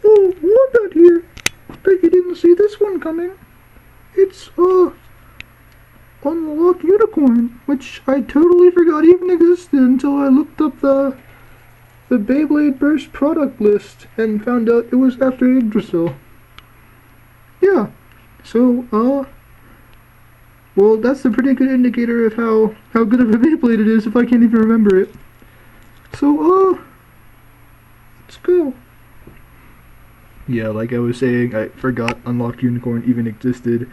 Oh, Wombat here. Bet you didn't see this one coming. It's, Unlock Unicorn, which I totally forgot even existed until I looked up the Beyblade Burst product list and found out it was after Yggdrasil. Yeah, so, well, that's a pretty good indicator of how good of a Beyblade it is if I can't even remember it. So, let's go. Yeah, like I was saying, I forgot Unlocked Unicorn even existed.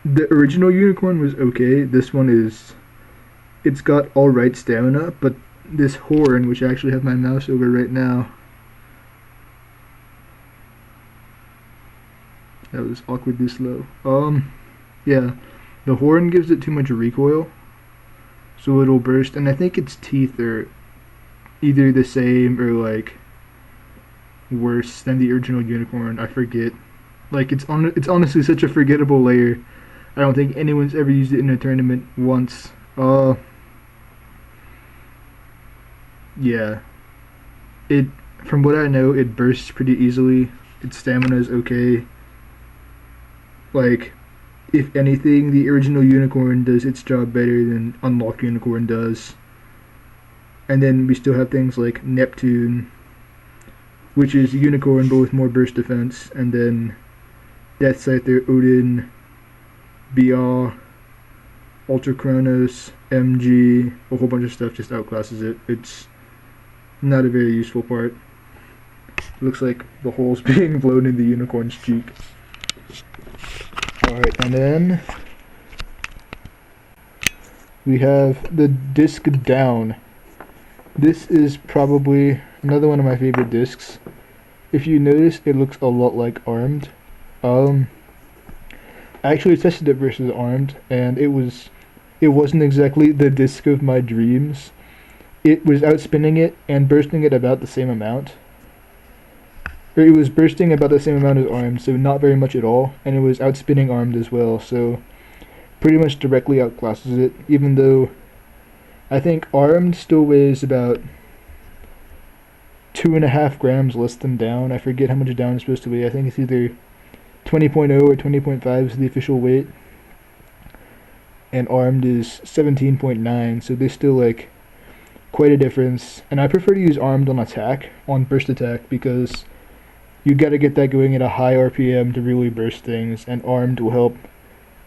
The original Unicorn was okay. This one is... It's got alright stamina, but this horn, which I actually have my mouse over right now... That was awkwardly slow. Yeah. The horn gives it too much recoil, so it'll burst, and I think its teeth are either the same or, like, worse than the original Unicorn. I forget. Like, it's honestly such a forgettable layer. I don't think anyone's ever used it in a tournament once. Yeah. From what I know, it bursts pretty easily. Its stamina is okay. Like, if anything, the original Unicorn does its job better than Unlocked Unicorn does. And then we still have things like Neptune, which is Unicorn but with more burst defense, and then Death Scyther, Odin, BR, Ultra Chronos, MG, a whole bunch of stuff just outclasses it. It's not a very useful part. Looks like the hole's being blown in the Unicorn's cheek. Alright, and then we have the disc down. This is probably another one of my favorite discs. If you notice, it looks a lot like Armed. I actually tested it versus Armed, and it wasn't exactly the disc of my dreams. It was outspinning it and bursting it about the same amount. Or it was bursting about the same amount as Armed, so not very much at all, and it was outspinning Armed as well, so pretty much directly outclasses it, even though I think Armed still weighs about 2.5 grams less than Down. I forget how much Down is supposed to weigh. I think it's either 20.0 or 20.5 is the official weight, and Armed is 17.9, so there's still like quite a difference. And I prefer to use Armed on burst attack, because you gotta get that going at a high RPM to really burst things, and Armed will help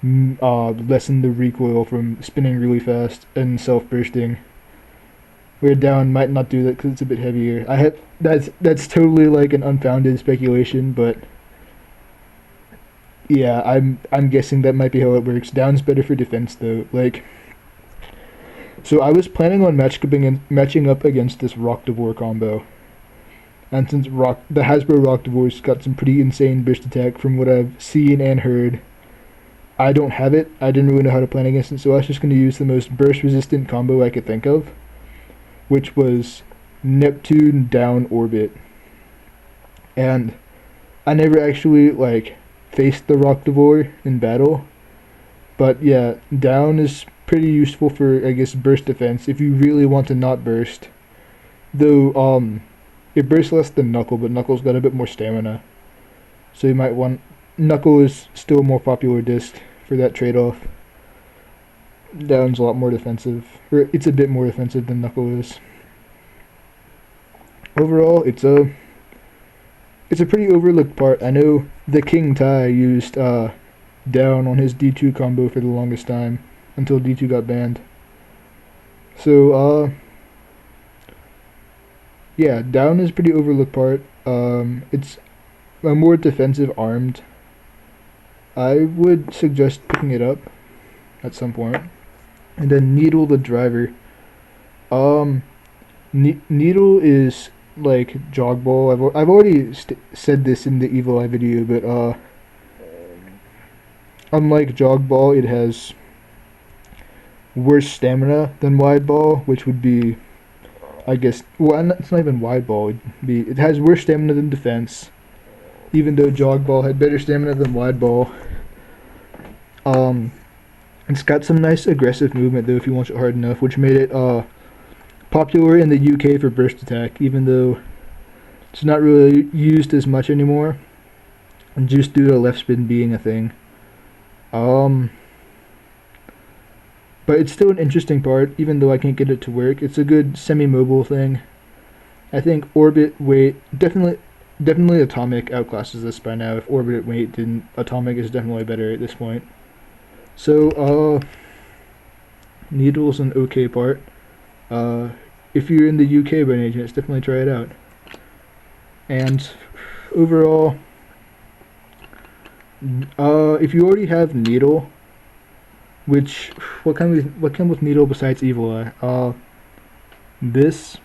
lessen the recoil from spinning really fast and self-bursting. Where Down might not do that because it's a bit heavier. That's totally like an unfounded speculation, but yeah, I'm guessing that might be how it works. Down's better for defense though. Like, so I was planning on matching up against this Rockdivore combo. And since the Hasbro Rockdivore's got some pretty insane burst attack from what I've seen and heard, I don't have it. I didn't really know how to plan against it, so I was just going to use the most burst resistant combo I could think of, which was Neptune Down Orbit. And I never actually like faced the Rockdivore in battle, but yeah, Down is pretty useful for, I guess, burst defense if you really want to not burst. Though it bursts less than Knuckle, but Knuckle's got a bit more stamina, so you might want... Knuckle is still a more popular disc for that trade-off. Down's a lot more defensive, or it's a bit more defensive than Knuckle is. Overall, it's a pretty overlooked part. I know the King Tai used Down on his D2 combo for the longest time, until D2 got banned. So, yeah, Down is a pretty overlooked part. It's a more defensive Armed. I would suggest picking it up at some point. And then Needle the Driver. Needle is like Jog Ball. I've already said this in the Evil Eye video, but unlike Jog Ball, it has worse stamina than Wide Ball, which would be, I guess, well, it's not even Wide Ball. It has worse stamina than defense, even though Jog Ball had better stamina than Wide Ball. It's got some nice aggressive movement though if you launch it hard enough, which made it popular in the UK for burst attack, even though It's not really used as much anymore, just due to left spin being a thing. Um, but it's still an interesting part, even though I can't get it to work. It's a good semi-mobile thing. I think orbit weight definitely atomic outclasses this by now. If orbit weight didn't, atomic is definitely better at this point. So needle's an okay part. If you're in the UK by any chance, definitely try it out. And overall, if you already have needle, which what comes with needle besides evil eye? This,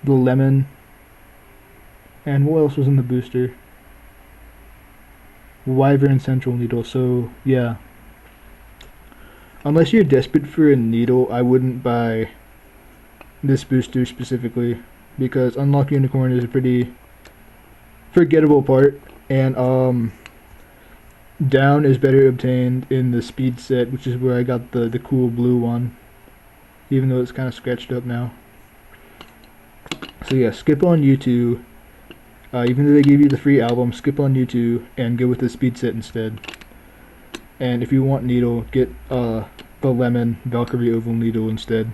the lemon, and what else was in the booster? Wyvern Central Needle. So yeah, unless you're desperate for a needle, I wouldn't buy this booster specifically, because Unlock Unicorn is a pretty forgettable part, and down is better obtained in the speed set, which is where I got the cool blue one, even though it's kind of scratched up now. So yeah, skip on U2. Even though they gave you the free album, skip on U2 and go with the speed set instead. And if you want needle, get the lemon Valkyrie Oval Needle instead.